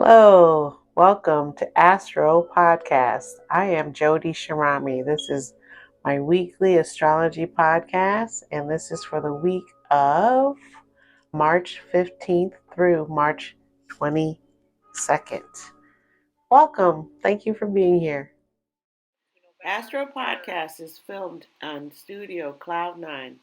Hello, welcome to Astro Podcast. I am Jody Shirami. This is my weekly astrology podcast, and this is for the week of March 15th through March 22nd. Welcome. Thank you for being here. Astro Podcast is filmed on Studio Cloud9.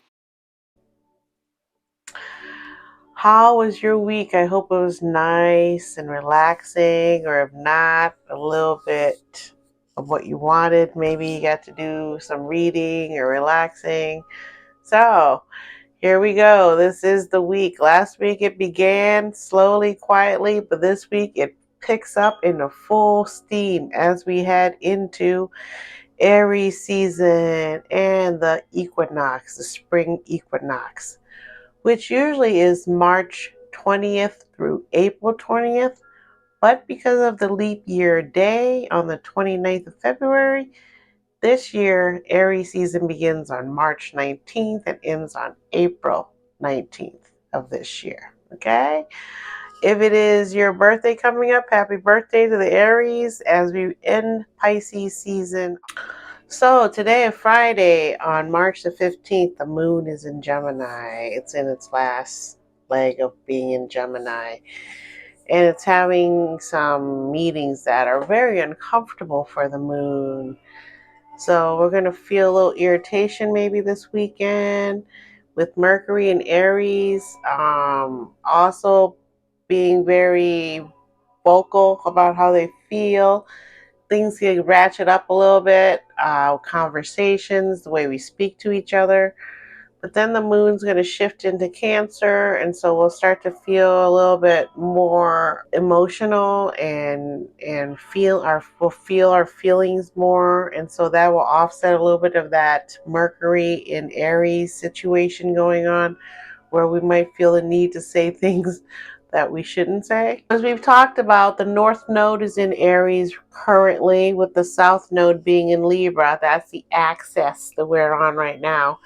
How was your week? I hope it was nice and relaxing, or if not, a little bit of what you wanted. Maybe you got to do some reading or relaxing. So, here we go. This is the week. Last week it began slowly, quietly, but this week it picks up into full steam as we head into Aries season and the equinox, the spring equinox, which usually is March 20th through April 20th. But because of the leap year day on the 29th of February, this year Aries season begins on March 19th and ends on April 19th of this year. Okay? If it is your birthday coming up, happy birthday to the Aries as we end Pisces season. So today, Friday, on March the 15th, the moon is in Gemini. It's in its last leg of being in Gemini. And it's having some meetings that are very uncomfortable for the moon. So we're going to feel a little irritation maybe this weekend with Mercury and Aries. Also being very vocal about how they feel. Things get ratchet up a little bit, conversations, the way we speak to each other. But then the moon's going to shift into Cancer, and so we'll start to feel a little bit more emotional and we'll feel our feelings more, and so that will offset a little bit of that Mercury in Aries situation going on, where we might feel the need to say things that we shouldn't say. As we've talked about, the North Node is in Aries currently, with the South Node being in Libra. That's the axis that we're on right now.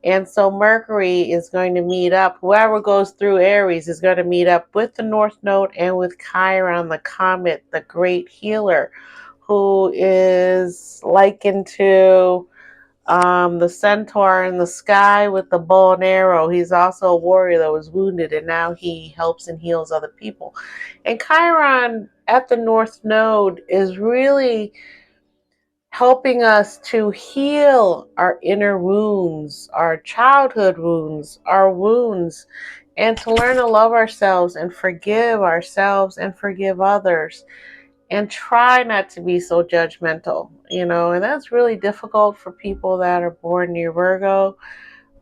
And so Mercury is going to meet up, whoever goes through Aries is going to meet up with the North Node and with Chiron, the comet, the great healer, who is likened to the centaur in the sky with the bow and arrow. He's also a warrior that was wounded, and now he helps and heals other people. And Chiron at the North Node is really helping us to heal our inner wounds, our childhood wounds, our wounds, and to learn to love ourselves and forgive others, and try not to be so judgmental, and that's really difficult for people that are born near Virgo.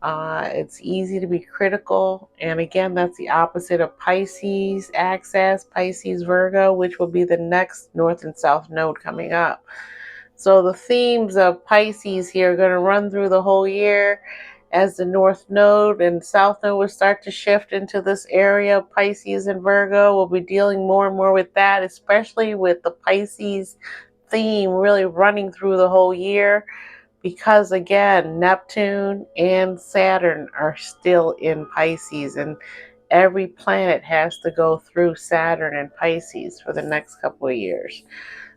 It's easy to be critical, and again, that's the opposite of Pisces axis, Pisces Virgo, which will be the next North and South Node coming up. So the themes of Pisces here are going to run through the whole year as the North Node and South Node will start to shift into this area. Pisces and Virgo will be dealing more and more with that, especially with the Pisces theme really running through the whole year, because again, Neptune and Saturn are still in Pisces, and every planet has to go through Saturn and Pisces for the next couple of years.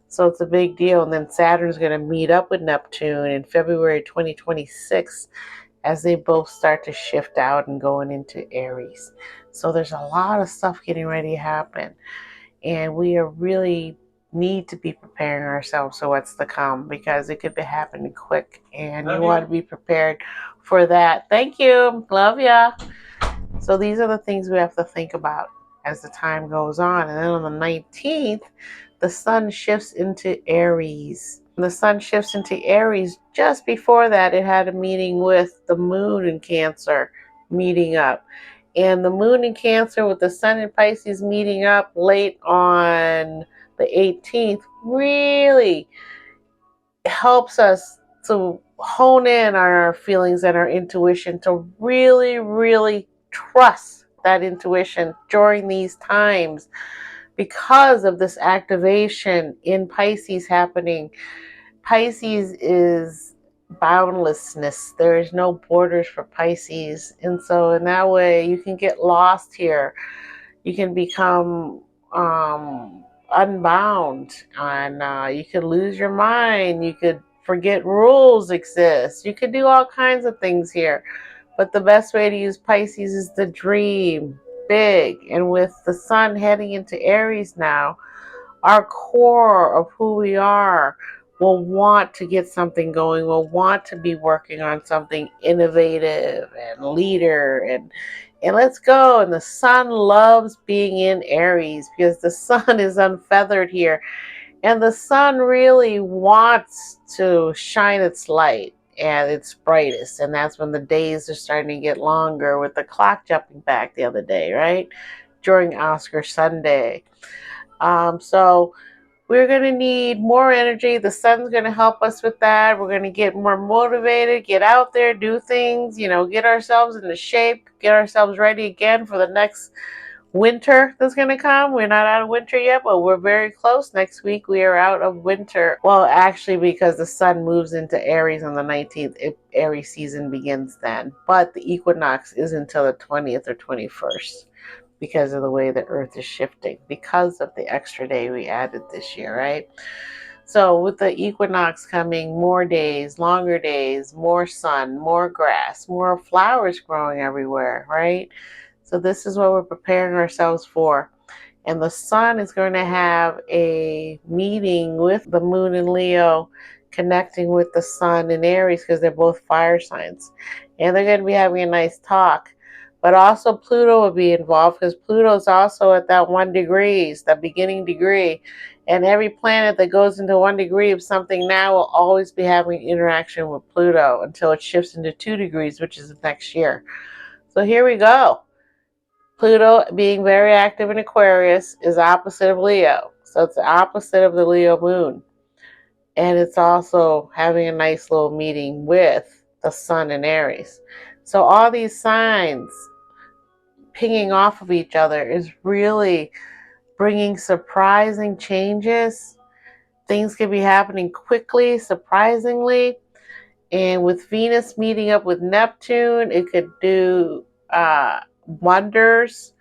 So it's a big deal. And then Saturn's going to meet up with Neptune in February 2026 as they both start to shift out and going into Aries. So there's a lot of stuff getting ready to happen. And we are really need to be preparing ourselves for what's to come, because it could be happening quick. And you want to be prepared for that. Thank you. Love ya. So these are the things we have to think about as the time goes on. And then on the 19th, the sun shifts into Aries. When the sun shifts into Aries, just before that, it had a meeting with the moon in Cancer meeting up. And the moon in Cancer with the sun in Pisces meeting up late on the 18th really helps us to hone in on our feelings and our intuition, to really, really trust that intuition during these times. Because of this activation in Pisces happening, Pisces is boundlessness. There is no borders for Pisces. And so in that way, you can get lost here. You can become unbound, and you could lose your mind. You could forget rules exist. You could do all kinds of things here. But the best way to use Pisces is to dream big. And with the sun heading into Aries now, our core of who we are will want to get something going, will want to be working on something innovative and leader and let's go. And the sun loves being in Aries because the sun is unfeathered here. And the sun really wants to shine its light at its brightest. And that's when the days are starting to get longer, with the clock jumping back the other day, right? During Oscar Sunday. So we're going to need more energy. The sun's going to help us with that. We're going to get more motivated, get out there, do things, get ourselves into shape, get ourselves ready again for the next winter that's going to come. We're not out of winter yet, but we're very close. Next week we are out of winter. Well, actually, because the sun moves into Aries on the 19th, Aries season begins then. But the equinox is until the 20th or 21st because of the way the earth is shifting, because of the extra day we added this year, right? So with the equinox coming, more days, longer days, more sun, more grass, more flowers growing everywhere, right? So this is what we're preparing ourselves for. And the sun is going to have a meeting with the moon in Leo, connecting with the sun in Aries because they're both fire signs. And they're going to be having a nice talk. But also Pluto will be involved because Pluto is also at that 1 degree, the beginning degree. And every planet that goes into 1 degree of something now will always be having interaction with Pluto until it shifts into 2 degrees, which is next year. So here we go. Pluto, being very active in Aquarius, is opposite of Leo. So it's the opposite of the Leo moon. And it's also having a nice little meeting with the sun in Aries. So all these signs pinging off of each other is really bringing surprising changes. Things can be happening quickly, surprisingly. And with Venus meeting up with Neptune, it could do wonders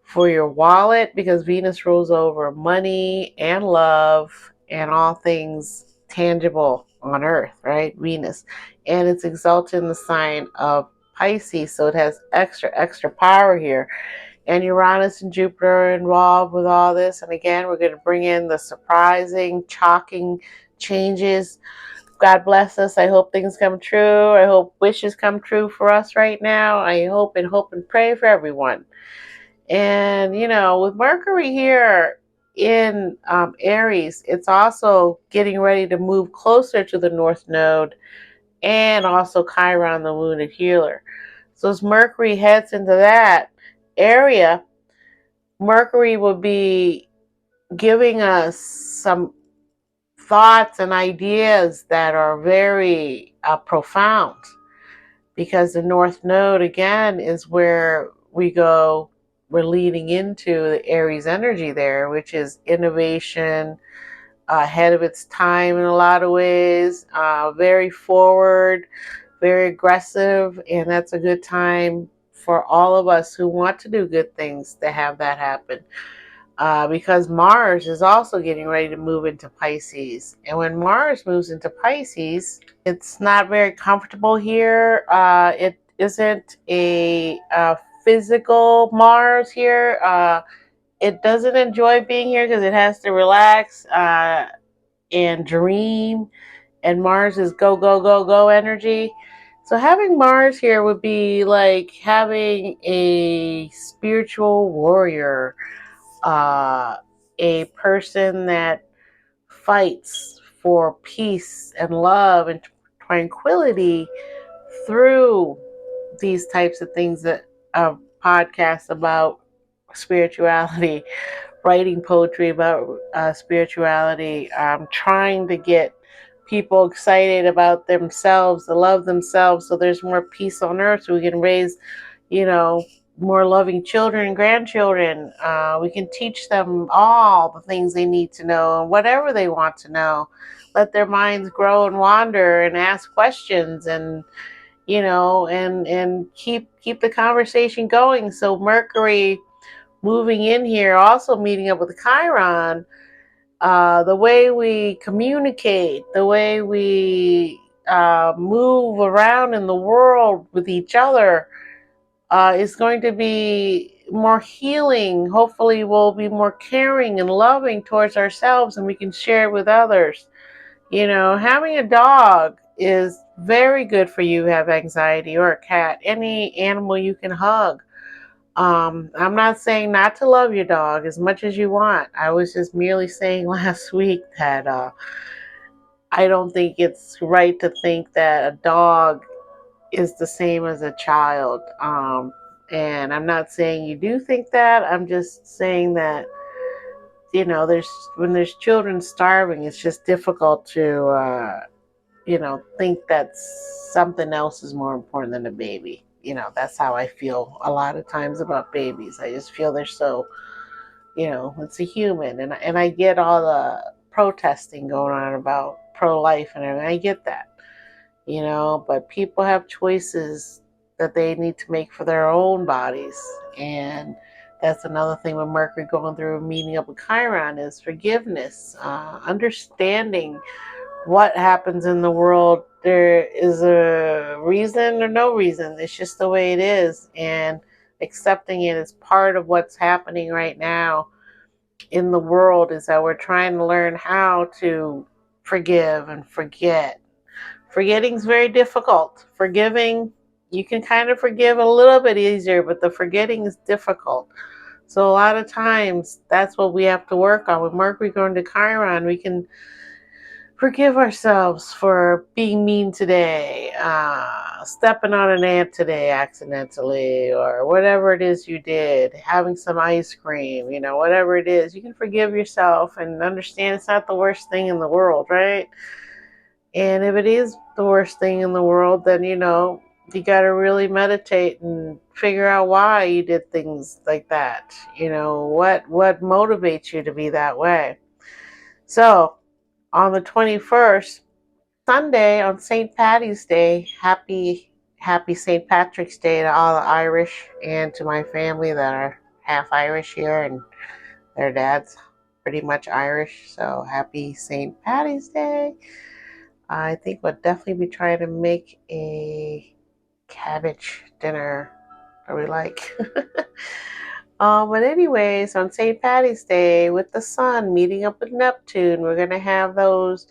for your wallet because Venus rules over money and love and all things tangible on Earth, right? Venus. And it's exalted in the sign of Pisces, so it has extra power here. And Uranus and Jupiter are involved with all this. And again, we're going to bring in the surprising, shocking changes. God bless us. I hope things come true. I hope wishes come true for us right now. I hope and pray for everyone. And, with Mercury here in Aries, it's also getting ready to move closer to the North Node and also Chiron, the wounded healer. So as Mercury heads into that area, Mercury will be giving us some thoughts and ideas that are very profound, because the North Node, again, is where we're leading into the Aries energy there, which is innovation, ahead of its time in a lot of ways, very forward, very aggressive, and that's a good time for all of us who want to do good things to have that happen. Because Mars is also getting ready to move into Pisces. And when Mars moves into Pisces, it's not very comfortable here. It isn't a physical Mars here. It doesn't enjoy being here because it has to relax and dream. And Mars is go, go, go, go energy. So having Mars here would be like having a spiritual warrior, a person that fights for peace and love and tranquility through these types of things that podcasts about spirituality, writing poetry about spirituality, trying to get people excited about themselves, to love themselves, so there's more peace on earth, so we can raise, more loving children and grandchildren. We can teach them all the things they need to know and whatever they want to know. Let their minds grow and wander and ask questions, and and keep the conversation going. So Mercury moving in here, also meeting up with Chiron, the way we communicate, the way we move around in the world with each other is going to be more healing. Hopefully, we'll be more caring and loving towards ourselves, and we can share it with others. You know, having a dog is very good for you who have anxiety, or a cat, any animal you can hug. I'm not saying not to love your dog as much as you want. I was just merely saying last week that I don't think it's right to think that a dog is the same as a child. And I'm not saying you do think that. I'm just saying that, you know, when there's children starving, it's just difficult to think that something else is more important than a baby. You know, that's how I feel a lot of times about babies. I just feel they're so, it's a human. And I get all the protesting going on about pro-life and everything. I get that, but people have choices that they need to make for their own bodies. And that's another thing with Mercury going through, meeting up with Chiron, is forgiveness, understanding what happens in the world. There is a reason or no reason. It's just the way it is. And accepting it as part of what's happening right now in the world is that we're trying to learn how to forgive and forget. Forgetting is very difficult. Forgiving, you can kind of forgive a little bit easier, but the forgetting is difficult. So a lot of times that's what we have to work on. With Mercury going to Chiron, we can forgive ourselves for being mean today, stepping on an ant today accidentally, or whatever it is you did, having some ice cream, whatever it is. You can forgive yourself and understand it's not the worst thing in the world, right? And if it is the worst thing in the world, then, you got to really meditate and figure out why you did things like that. What motivates you to be that way. So, on the 21st, Sunday, on St. Patty's Day, happy St. Patrick's Day to all the Irish and to my family that are half Irish here, and their dad's pretty much Irish. So happy St. Patty's Day. I think we'll definitely be trying to make a cabbage dinner that we like. But anyways, on St. Patty's Day, with the sun meeting up with Neptune, we're going to have those,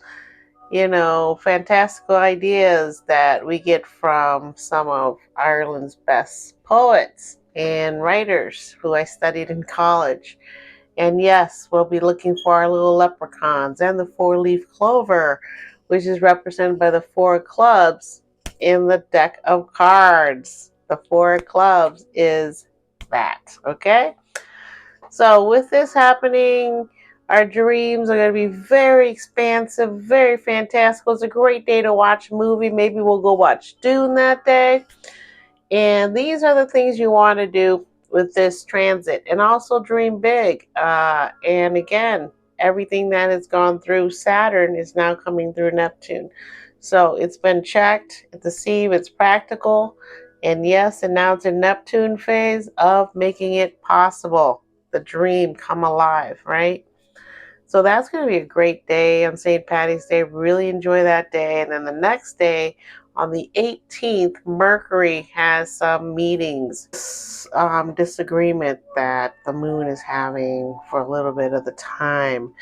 fantastical ideas that we get from some of Ireland's best poets and writers who I studied in college. And yes, we'll be looking for our little leprechauns and the four-leaf clover, which is represented by the four clubs in the deck of cards. The four clubs is that, okay? So with this happening, our dreams are going to be very expansive, very fantastical. It's a great day to watch a movie. Maybe we'll go watch Dune that day. And these are the things you want to do with this transit. And also dream big. And again, everything that has gone through Saturn is now coming through Neptune. So it's been checked to see if it's practical. And yes, and now it's in Neptune phase of making it possible. The dream come alive, right? So that's going to be a great day on St. Patty's Day. Really enjoy that day. And then the next day, on the 18th, Mercury has some meetings, disagreement that the moon is having for a little bit of the time.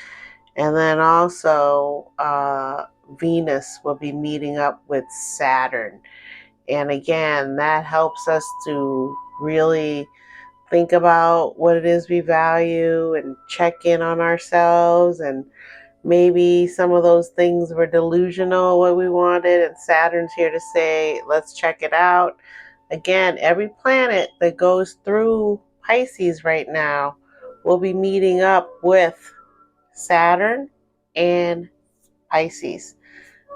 And then also, Venus will be meeting up with Saturn. And again, that helps us to really think about what it is we value and check in on ourselves. And maybe some of those things were delusional, what we wanted, and Saturn's here to say, let's check it out. Again, every planet that goes through Pisces right now will be meeting up with Saturn and Pisces.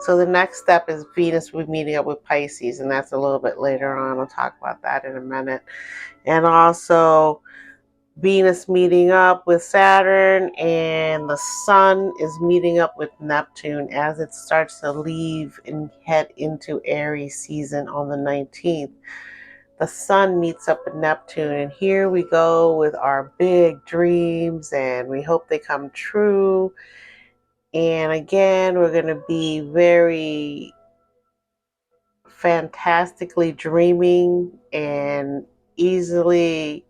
So the next step is Venus will be meeting up with Pisces, and that's a little bit later on. I'll talk about that in a minute. And also Venus meeting up with Saturn, and the Sun is meeting up with Neptune as it starts to leave and head into Aries season on the 19th. the sun meets up with Neptune, and here we go with our big dreams, and we hope they come true. And again, we're going to be very fantastically dreaming and easily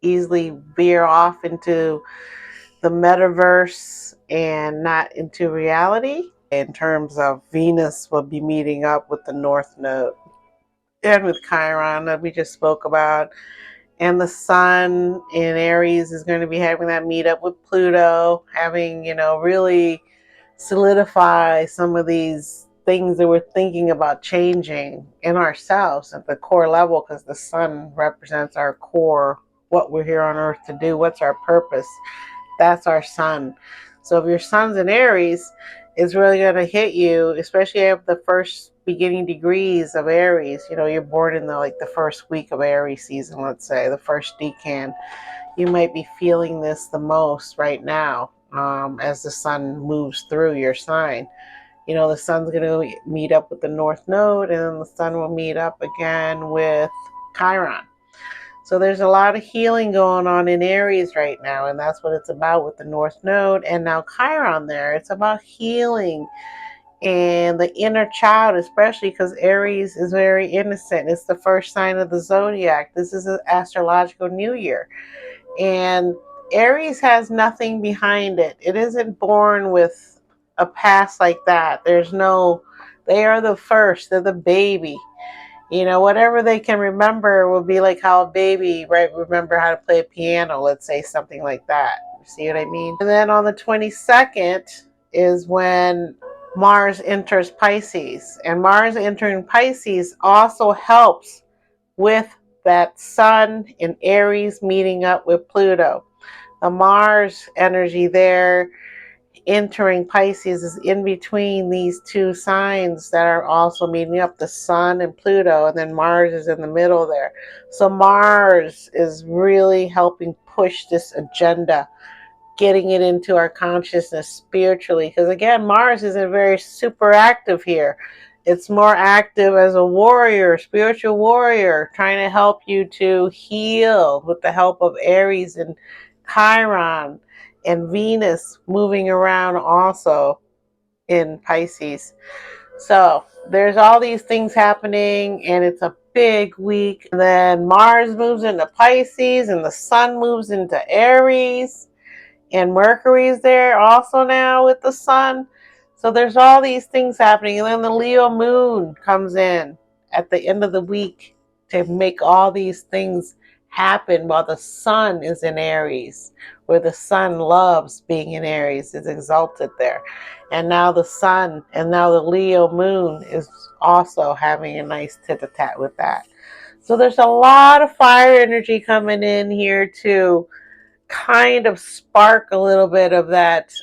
veer off into the metaverse and not into reality. In terms of Venus will be meeting up with the North Node and with Chiron that we just spoke about. And the sun in Aries is going to be having that meetup with Pluto, having, really solidify some of these things that we're thinking about changing in ourselves at the core level, because the sun represents our core, what we're here on earth to do, what's our purpose. That's our sun. So if your sun's in Aries, it's really going to hit you, especially at the first beginning degrees of Aries. You're born in the first week of Aries season, let's say, the first decan. You might be feeling this the most right now, as the sun moves through your sign. The sun's going to meet up with the North Node, and then the sun will meet up again with Chiron. So there's a lot of healing going on in Aries right now, and that's what it's about with the North Node and now Chiron there. It's about healing and the inner child, especially because Aries is very innocent. It's the first sign of the zodiac. This is an astrological new year. And Aries has nothing behind it. It isn't born with a past like that. They are the first, they're the baby. Whatever they can remember will be like how a baby, right, remember how to play a piano, let's say, something like that. See what I mean? And then on the 22nd is when Mars enters Pisces. And Mars entering Pisces also helps with that sun in Aries meeting up with Pluto. The Mars energy there entering Pisces is in between these two signs that are also meeting up, the sun and Pluto, and then Mars is in the middle there. So Mars is really helping push this agenda, getting it into our consciousness spiritually, because again, Mars isn't very super active here. It's more active as a warrior, spiritual warrior, trying to help you to heal with the help of Aries and Chiron, and Venus moving around also in Pisces. So there's all these things happening, and it's a big week. And then Mars moves into Pisces, and the sun moves into Aries, and Mercury's there also now with the sun. So there's all these things happening. And then the Leo moon comes in at the end of the week to make all these things happen while the sun is in Aries, where the sun loves being in Aries, is exalted there. And now the sun and now the Leo moon is also having a nice tit-a-tat with that. So there's a lot of fire energy coming in here too, kind of spark a little bit of that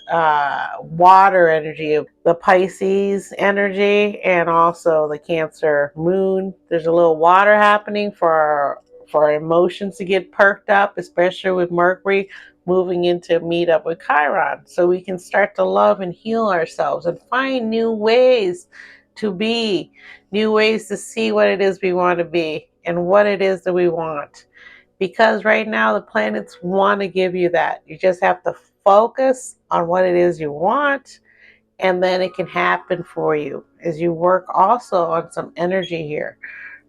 water energy of the Pisces energy, and also the Cancer moon. There's a little water happening for our emotions to get perked up, especially with Mercury moving into meet up with Chiron, so we can start to love and heal ourselves and find new ways to be, new ways to see what it is we want to be and what it is that we want. Because right now the planets want to give you that. You just have to focus on what it is you want, and then it can happen for you as you work also on some energy here.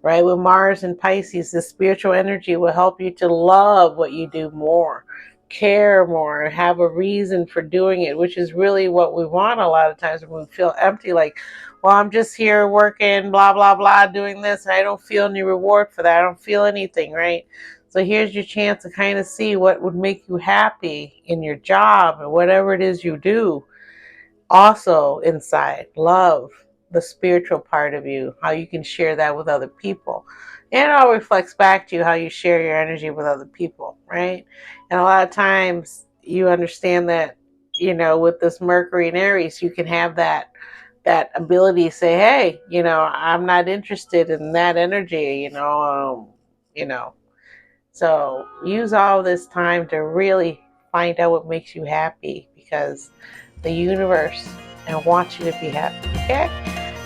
Right? With Mars and Pisces, the spiritual energy will help you to love what you do more, care more, have a reason for doing it, which is really what we want a lot of times when we feel empty, like, well, I'm just here working, blah, blah, blah, doing this, and I don't feel any reward for that. I don't feel anything, right? So here's your chance to kind of see what would make you happy in your job and whatever it is you do. Also inside, love the spiritual part of you, how you can share that with other people. And it all reflects back to you how you share your energy with other people, right? And a lot of times you understand that, with this Mercury and Aries, you can have that ability to say, hey, I'm not interested in that energy, So use all this time to really find out what makes you happy, because the universe and wants you to be happy. Okay?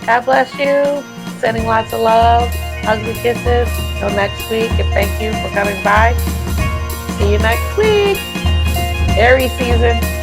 God bless you. Sending lots of love. Hugs and kisses. Till next week, and thank you for coming by. See you next week. Aries season.